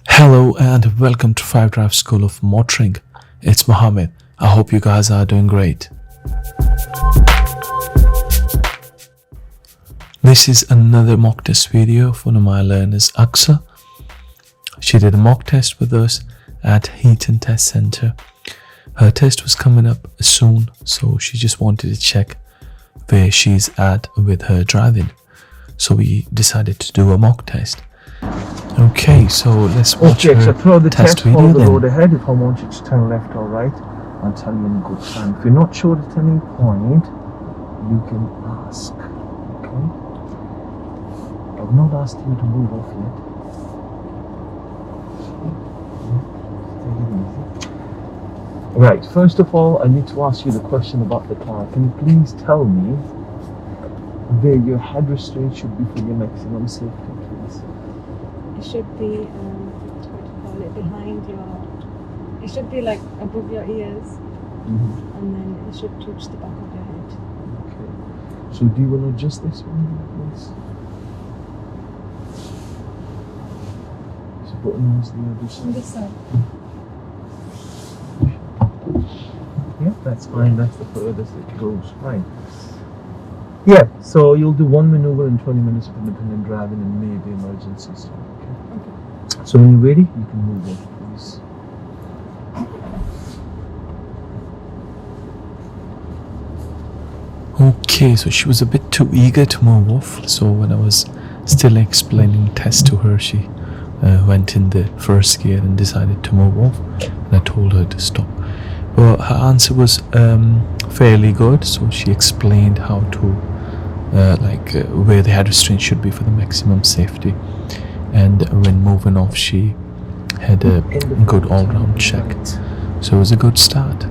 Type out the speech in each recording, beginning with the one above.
Hello and welcome to Five Drive School of Motoring. It's Mohammed. I hope you guys are doing great. This is another mock test video for one of my learners, Aqsa. She did a mock test with us at Heaton Test Center. Her test was coming up soon, so she just wanted to check where she's at with her driving. So we decided to do a mock test. Okay, so let's watch her so throw the test video follow the then. road ahead. If I want you to turn left or right, I'll tell you in good time. If you're not sure at any point, you can ask. Okay? I've not asked you to move off yet. Take it easy. Right, first of all, I need to ask you the question about the car. Can you please tell me where your head restraint should be for your maximum safety, please? It should be, what do you call it, behind your, it should be like above your ears, and then it should touch the back of your head. Okay. So do you want to adjust this one, please? So button is the other side. On this side. Yeah, that's fine. That's the furthest it goes. Fine. Yeah, so you'll do one maneuver in 20 minutes of independent driving and maybe emergency stop. Okay. So when you're ready, you can move on, please. Okay, so she was a bit too eager to move off. So when I was still explaining test to her, she went in the first gear and decided to move off. And I told her to stop. Well, her answer was fairly good. So she explained how to where the head restraint should be for the maximum safety. And when moving off, she had a good all-round check. So it was a good start.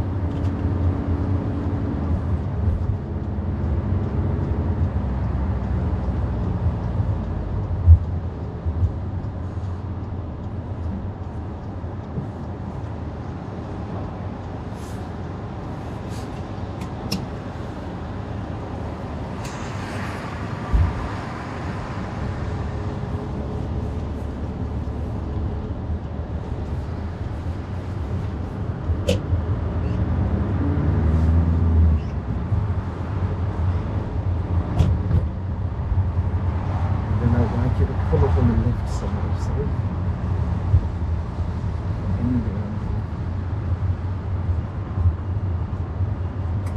Pull up on the left side, sorry.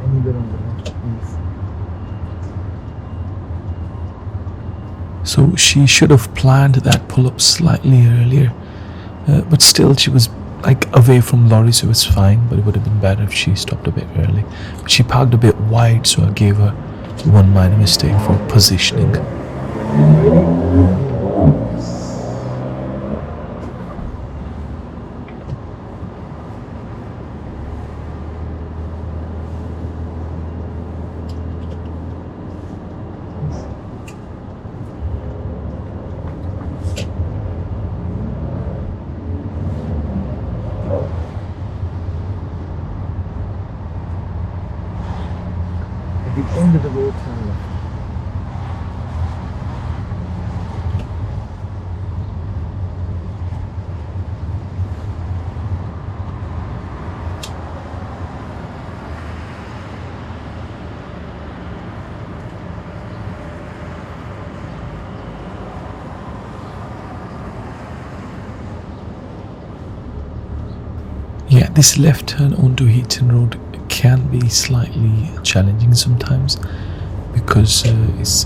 Anywhere on the left, please. So she should have planned that pull-up slightly earlier, but still she was like away from lorry, so it was fine. But it would have been better if she stopped a bit early. But she parked a bit wide, so I gave her one minor mistake for positioning. At the end of the road, turn left. Yeah, this left turn onto Heaton Road can be slightly challenging sometimes because it's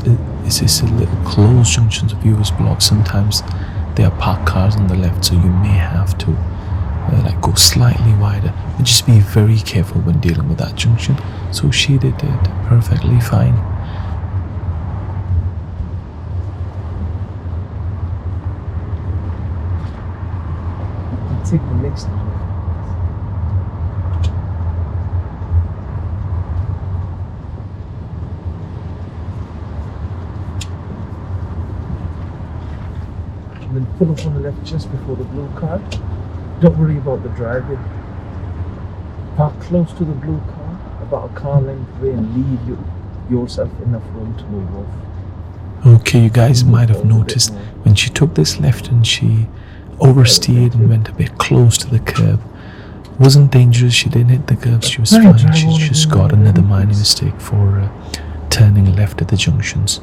a little closed junction, so viewers block. Sometimes there are parked cars on the left, so you may have to go slightly wider. But just be very careful when dealing with that junction. So she did it perfectly fine. Take the next one. And then pull up on the left just before the blue car. Don't worry about the driveway. Park close to the blue car, about a car length away, and leave yourself enough room to move off. Okay, you guys might have noticed when she took this left and she oversteered and went a bit close to the curb. It wasn't dangerous, she didn't hit the curb, she was Right, fine. drive She on just again, got right, another please. minor mistake for turning left at the junctions.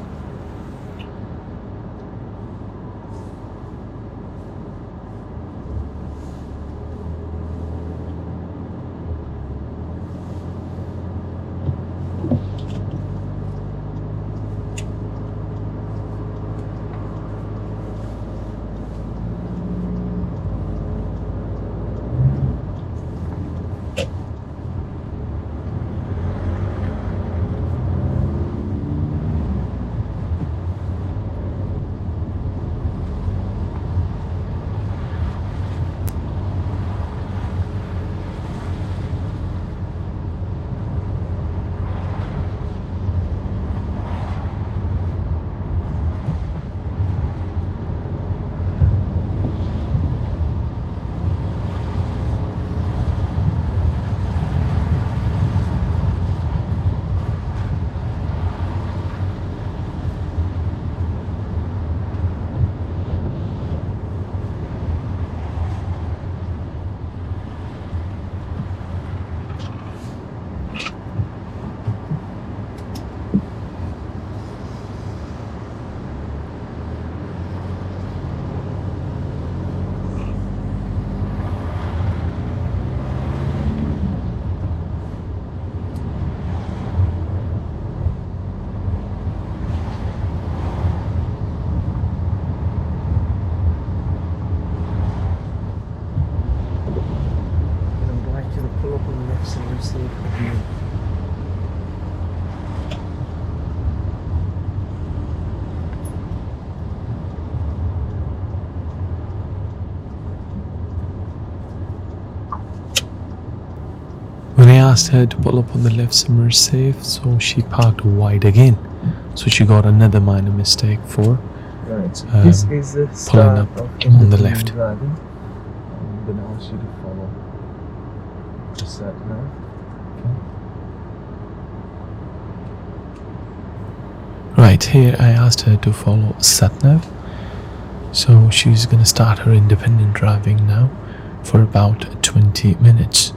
And I'd like you to pull up on the left side so you can view. When I asked her to pull up on the left, somewhere safe, so she parked wide again. So she got another minor mistake for Right, so this is the start up of on the independent left. driving. I'm going to ask you to follow the set now. Right here, I asked her to follow sat-nav. So she's going to start her independent driving now for about 20 minutes.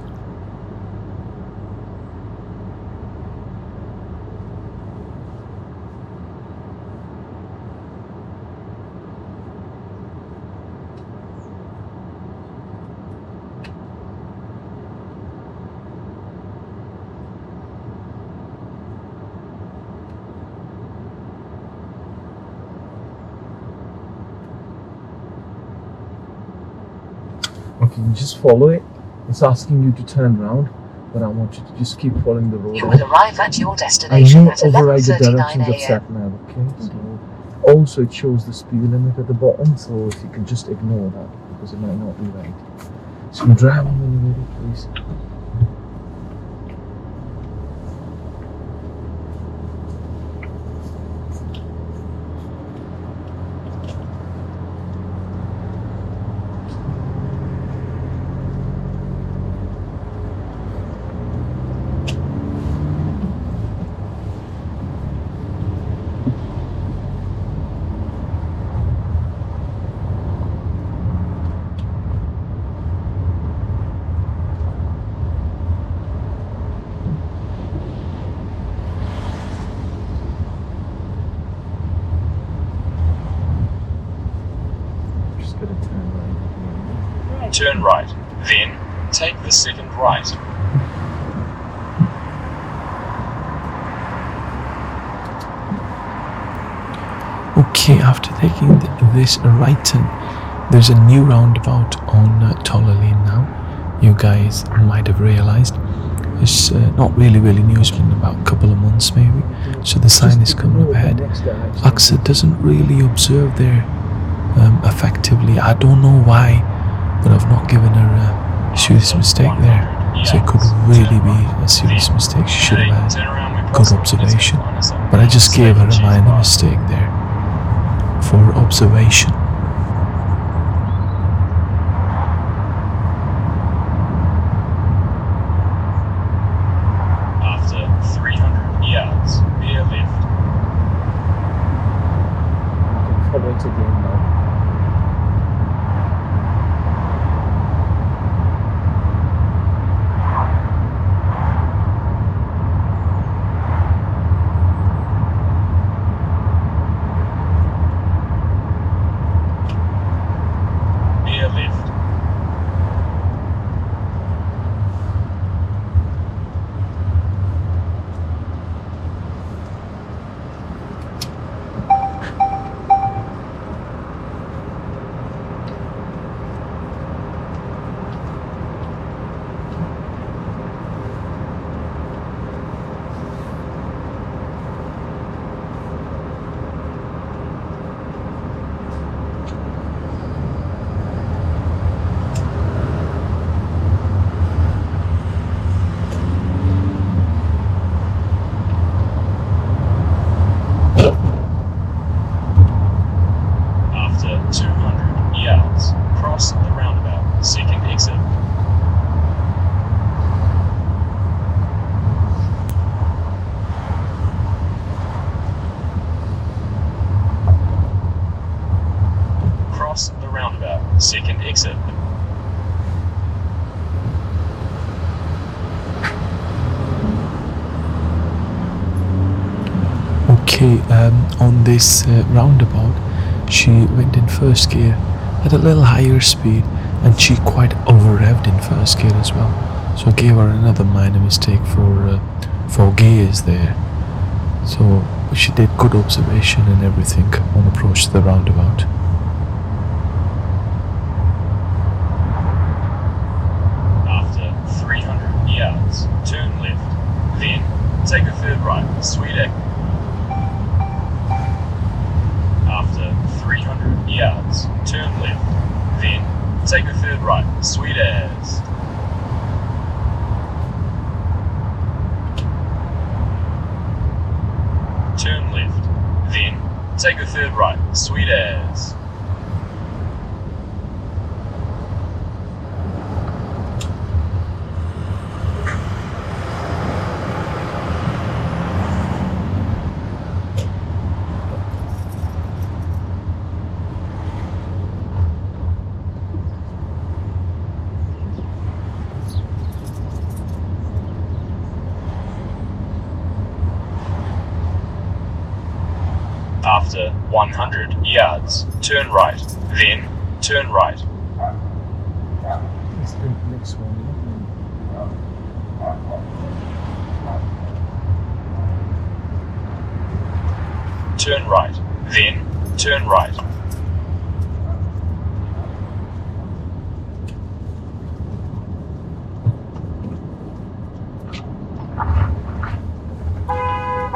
Okay, you just follow it. It's asking you to turn around, but I want you to just keep following the road. You will arrive at your I destination may at override the 11:39 directions of a.m. sat-nav, okay? So also it shows the speed limit at the bottom, so if you can just ignore that, because it might not be right. So you drive on when you're ready, please. Just gotta turn right. Right. Turn right, then take the second right. Okay, after taking this right turn, there's a new roundabout on Toller Lane now. You guys might have realized. It's not really new, it's been about a couple of months maybe. So the sign is coming up ahead. Aqsa doesn't really observe there effectively. I don't know why, but I've not given her a serious mistake there. So it could really be a serious mistake. She should have had good observation. But I just gave her a minor mistake there for observation. After 300 yards, veer left. Follow it again now. enter second exit. Okay, on this roundabout, she went in first gear at a little higher speed, and she quite over-revved in first gear as well. So I gave her another minor mistake for gears there. So she did good observation and everything on approach to the roundabout. After 300 yards, turn left. Then take a third right, sweet egg. After 300 yards, turn left. Then take a third right, sweet as. Turn left. Then take a third right, sweet as. After 100 yards, turn right, then turn right. Let's take the next one. Turn right, then turn right.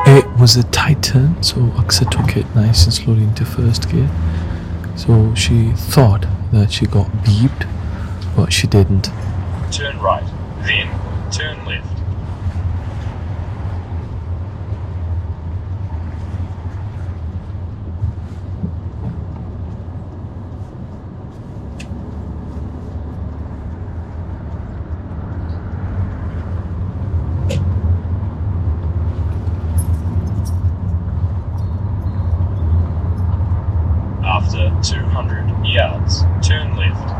It was a tight turn, so Aqsa took it nice and slowly into first gear. So she thought that she got beeped, but she didn't. Turn right, then turn left. After 200 yards, turn left.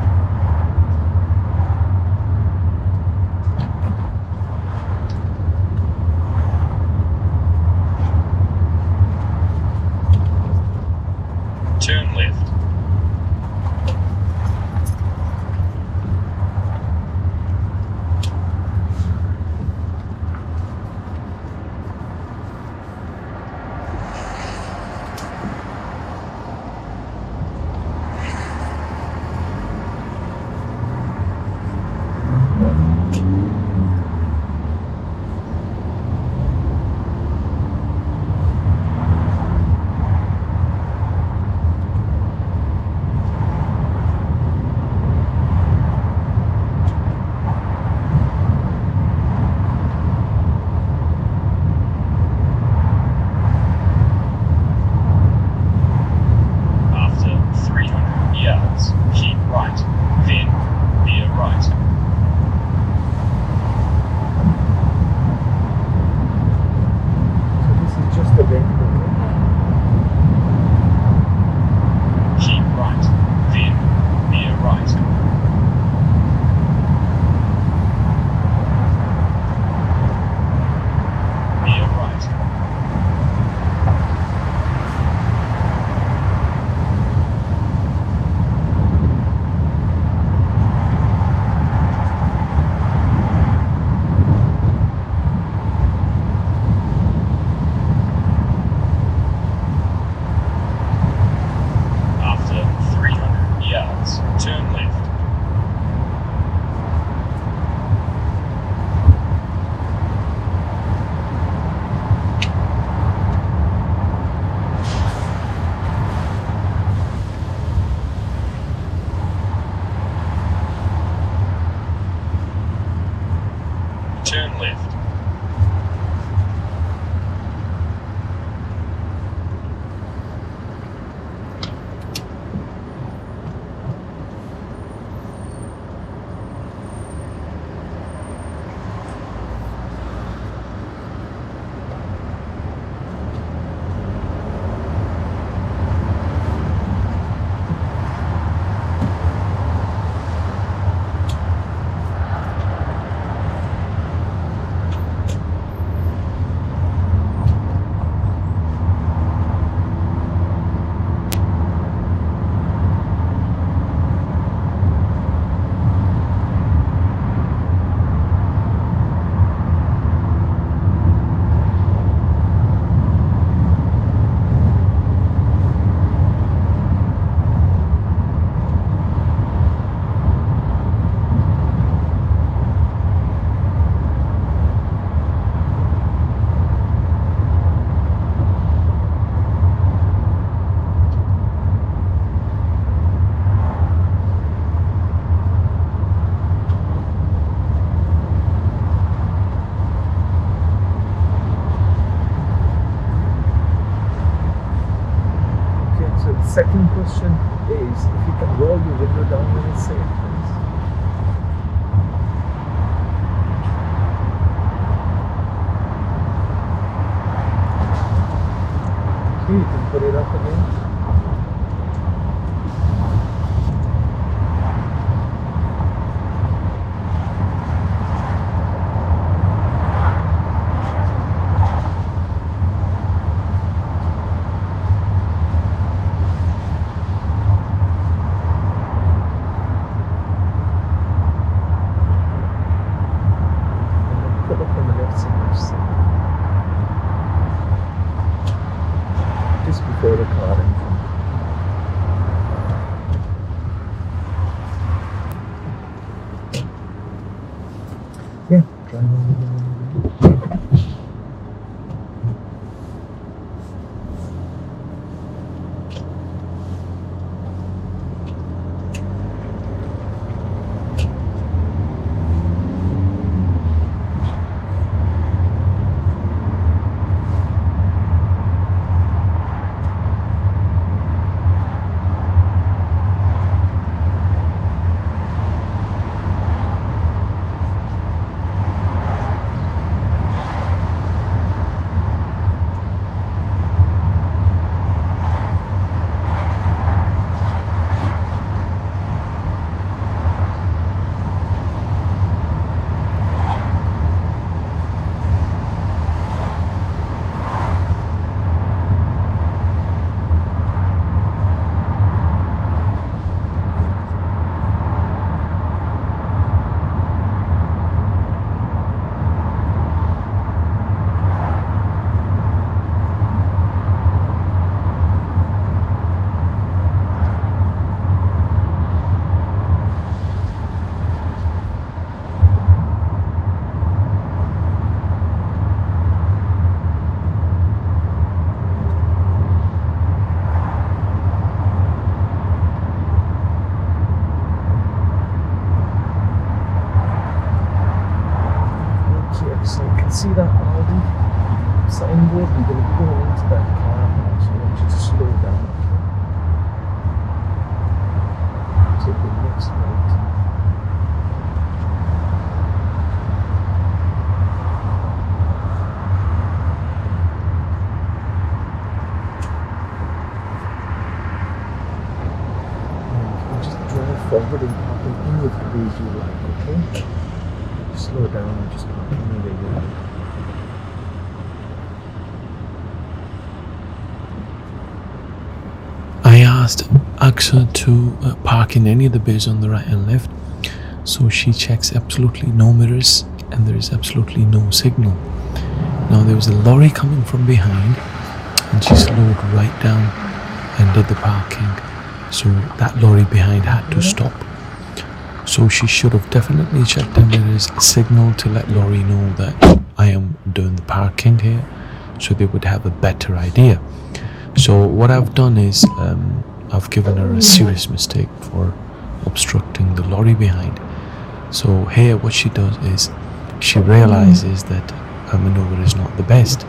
please, if you can roll your window down when it's safe, please. Okay, you can put it up again. Before the car in front. Yeah, drive over there. So you can see that Aldi signboard. You're going to be going into that car now, so I want you to slow down. Take the next right. And you can just drive forward and park in any of the ways you like, okay? Slow down and just park anywhere you like. I asked Aqsa to park in any of the bays on the right and left, so she checks absolutely no mirrors and there is absolutely no signal. Now there was a lorry coming from behind and she slowed right down and did the parking, so that lorry behind had to stop. So she should have definitely checked if there is a signal to let lorry know that I am doing the parking here, so they would have a better idea. So what I've done is I've given her a serious mistake for obstructing the lorry behind. So here what she does is she realizes that her maneuver is not the best.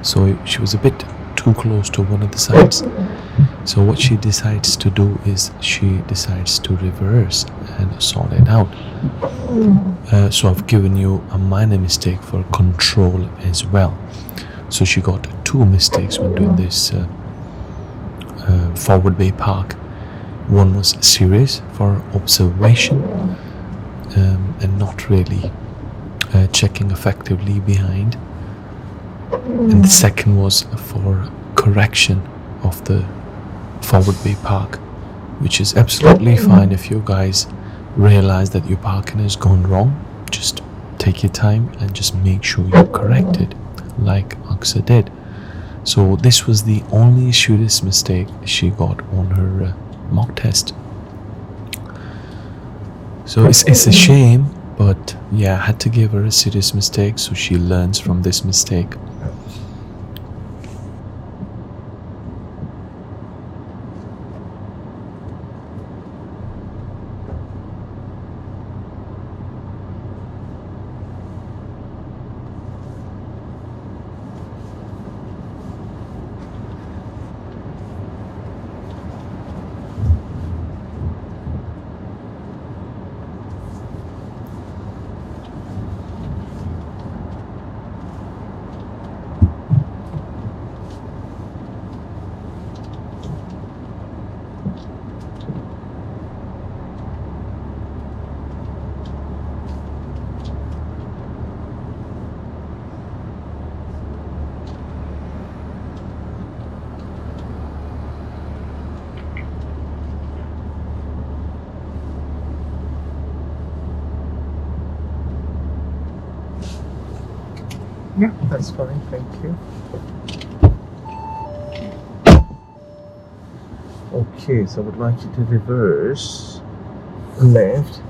So she was a bit too close to one of the sides. So what she decides to do is she decides to reverse and sort it out. So I've given you a minor mistake for control as well. So she got two mistakes when doing this forward bay park. One was serious for observation and not really checking effectively behind. And the second was for correction of the forward bay park, which is absolutely fine if you guys realize that your parking has gone wrong. Just take your time and just make sure you correct it like Aqsa did. So this was the only serious mistake she got on her mock test. So it's a shame, but yeah, I had to give her a serious mistake so she learns from this mistake. Yeah, that's fine, thank you. Okay, so I would like you to reverse left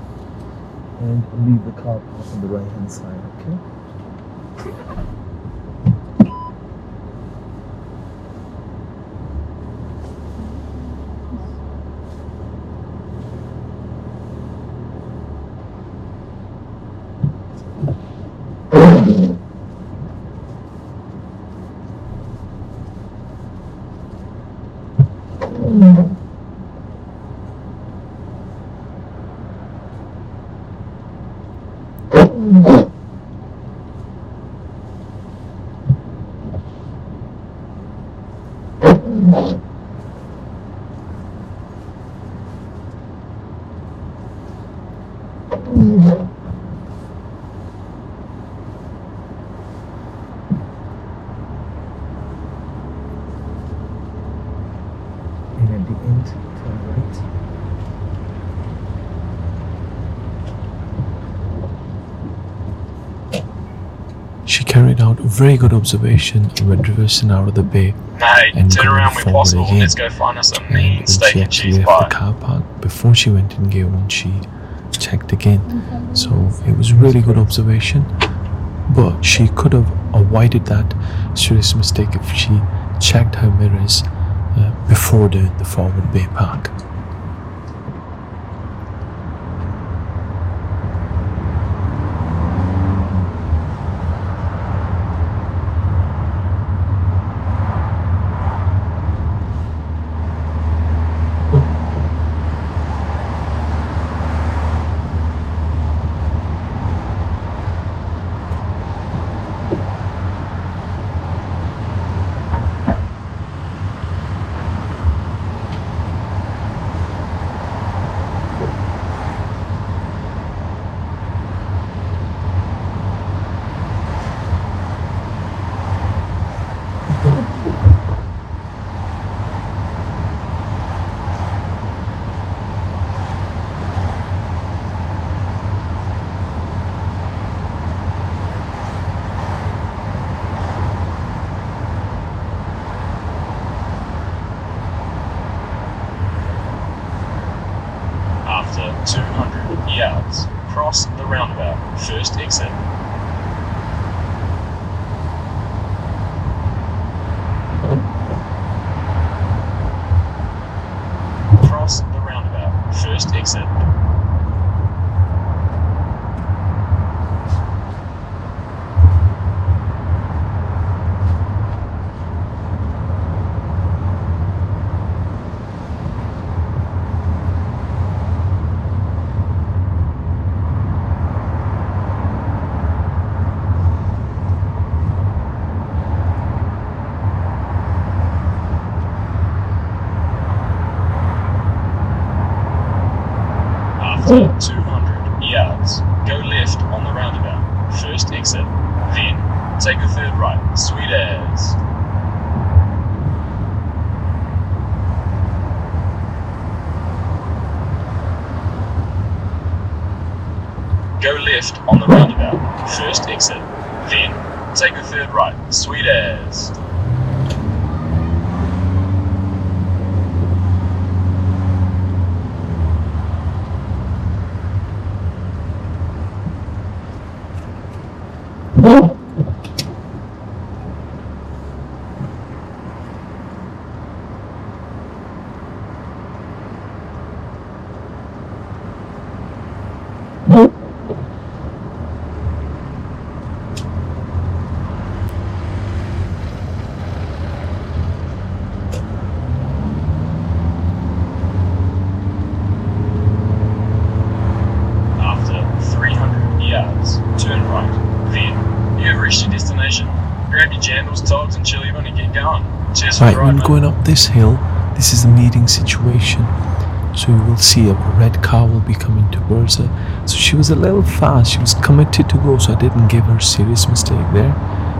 and leave the car park on the right hand side, okay? And at the end, turn right. She carried out a very good observation when reversing out of the bay Mate, and turn going around when forward possible. again. Let's go find us a And mean when steak she and actually cheese left the pie. car park, before she went in gear 1, she checked again. So it was a really good observation, but she could have avoided that serious mistake if she checked her mirrors before doing the forward bay park. After 200 yards, cross the roundabout, first exit. Cross the roundabout, first exit. After 200 yards, go left on the roundabout, first exit. Then, take a third right, sweet as. Go left on the roundabout, first exit. Then, take a third right, sweet as. Turn right. Then, you have reached your destination. Grab your jandals, togs, and chill you when you get going. Cheers for Right, the ride, when mate. going up this hill, this is a meeting situation. So you will see a red car will be coming towards her. So she was a little fast. She was committed to go, so I didn't give her a serious mistake there.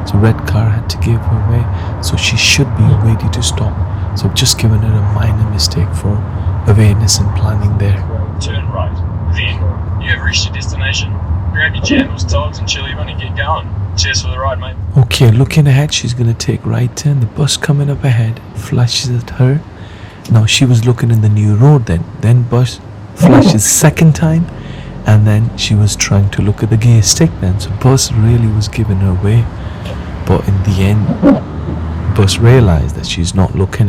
So red car had to give her way. So she should be ready to stop. So I've just given her a minor mistake for awareness and planning there. Turn right. Then, you have reached your destination. Grab your jandals, togs, and chill you when you get going. Cheers for the ride, mate. Okay, looking ahead, she's gonna take right turn. The bus coming up ahead flashes at her. Now she was looking in the new road then bus flashes second time, and then she was trying to look at the gear stick then. So bus really was giving her way, but in the end, bus realised that she's not looking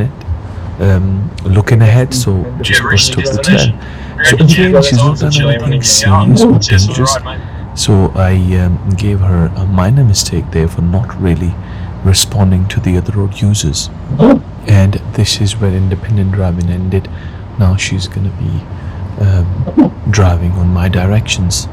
ahead, so just bus took the turn. So again, she's not done anything serious or Cheers for the dangerous. ride, mate. So I gave her a minor mistake there for not really responding to the other road users. And this is where independent driving ended. Now she's going to be driving on my directions.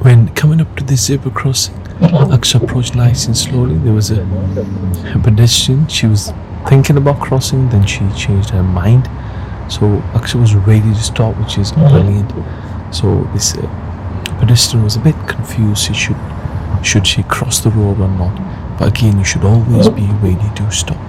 When coming up to the zebra crossing, Aqsa approached nice and slowly. There was a pedestrian. She was thinking about crossing, then she changed her mind. So Aqsa was ready to stop, which is brilliant. So this pedestrian was a bit confused. Should she cross the road or not? But again, you should always be ready to stop.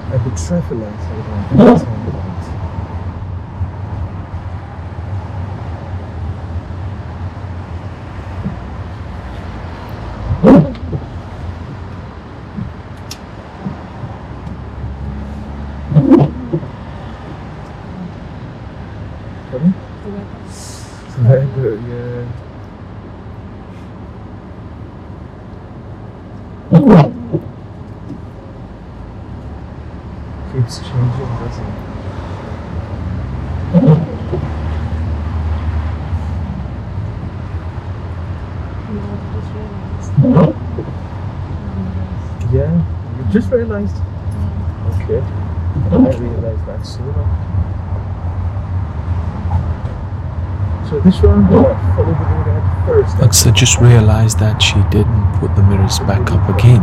At the traffic lights, I don't know. Pardon? The weather. Weather, yeah. Keeps changing, doesn't it? Yeah, you just realised. Okay. I realised that sooner. So this one, follow the road ahead first. Aqsa just realised that she didn't put the mirrors back up again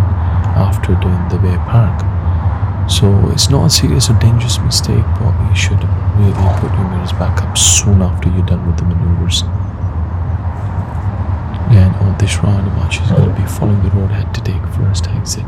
after doing the way park. So it's not a serious or dangerous mistake, but you should really put your mirrors back up soon after you're done with the manoeuvres. And on this roundabout, she's going to be following the road ahead to take first exit.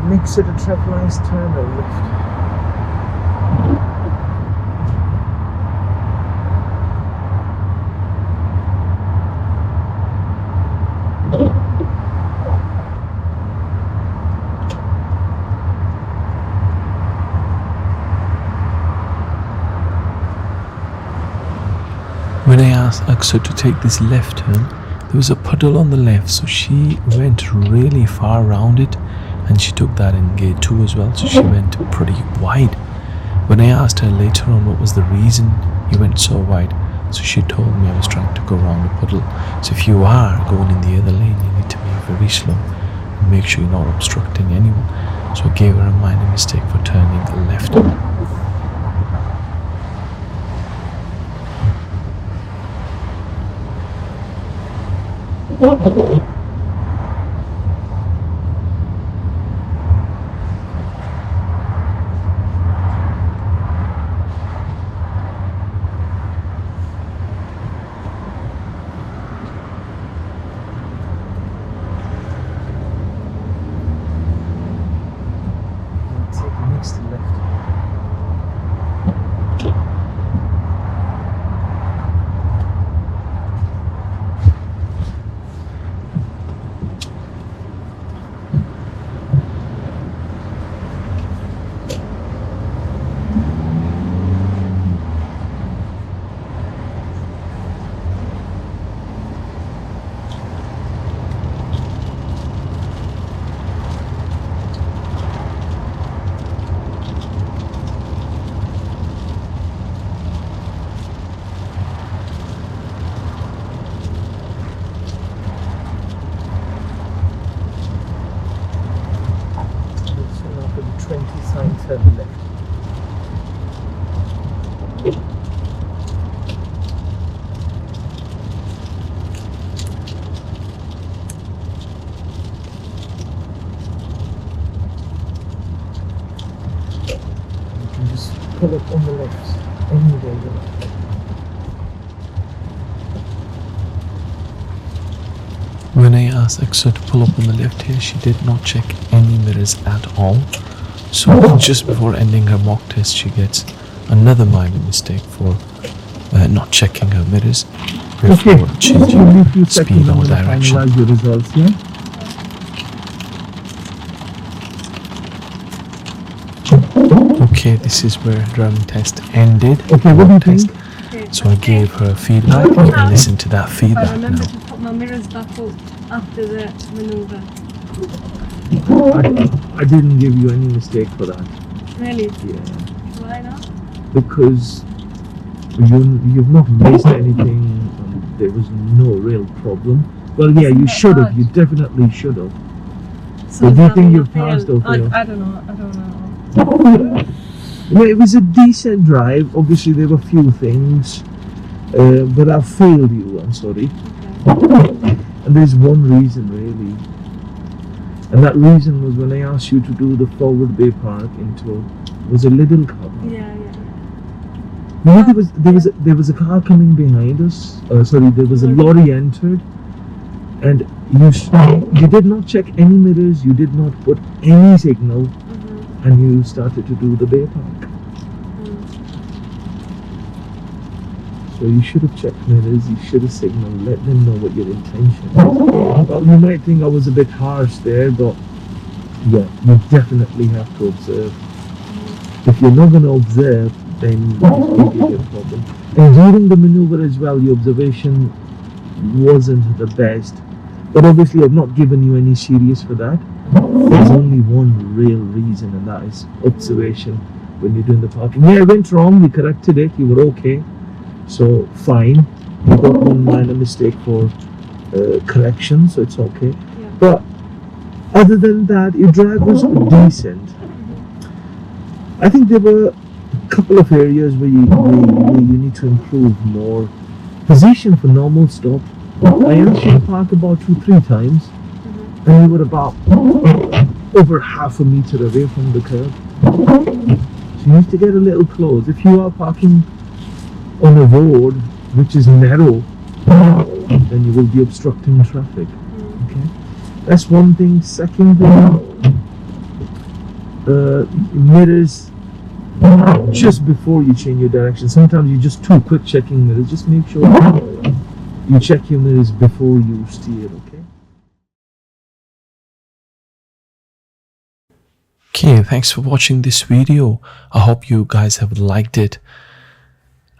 Next to the traffic lights, turn a left. When I asked Aqsa to take this left turn, there was a puddle on the left, so she went really far around it, and she took that in gear 2 as well, so she went pretty wide. When I asked her later on what was the reason you went so wide, so she told me I was trying to go around a puddle. So if you are going in the other lane, you need to be very slow and make sure you're not obstructing anyone. So I gave her a minor mistake for turning left. Take the next left. After the 20 sign, turn left. You can just pull up on the left, anywhere you like. When I asked Aqsa to pull up on the left here, she did not check any mirrors at all. So just before ending her mock test, she gets another minor mistake for not checking her mirrors before changing speed or direction. Finalize your results, yeah? Okay, this is where driving test ended. Okay, what do you think? Okay. So I gave her feedback. You can listen to that I feedback remember now. to put my mirrors back up after the manoeuvre. I didn't give you any mistake for that. Really? Yeah. Why not? Because you've not missed anything. There was no real problem. Well, yeah, you should have. You definitely should have. So do you that think mean you've I failed? passed or failed? I don't know. Well, it was a decent drive. Obviously, there were few things, but I failed you. I'm sorry. Okay. And there's one reason really, and that reason was when I asked you to do the forward bay park into was a little car. Yeah. You know, there was a car coming behind us. Sorry, there was a lorry entered, and you did not check any mirrors. You did not put any signal, and you started to do the bay park. So you should have checked mirrors. You should have signaled. Let them know what your intention is. Well, you might think I was a bit harsh there, but yeah, you definitely have to observe. If you're not going to observe, then it's going to be a problem. And during the maneuver as well, your observation wasn't the best. But obviously, I've not given you any serious for that. There's only one real reason, and that is observation when you're doing the parking. Yeah, it went wrong. We corrected it. You were okay. So, fine. You got one minor mistake for correction, so it's okay. Yeah. But other than that, your drive was decent. I think there were a couple of areas where you need to improve more. Position for normal stop. I asked you to park about 2-3 times, and you were about over half a meter away from the curb. So you need to get a little close. If you are parking on a road which is narrow, then you will be obstructing traffic. Okay, that's one thing. Second thing, mirrors just before you change your direction. Sometimes you're just too quick checking mirrors. Just make sure you check your mirrors before you steer. Okay. Okay, thanks for watching this video. I hope you guys have liked it.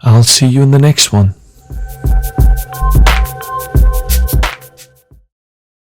I'll see you in the next one.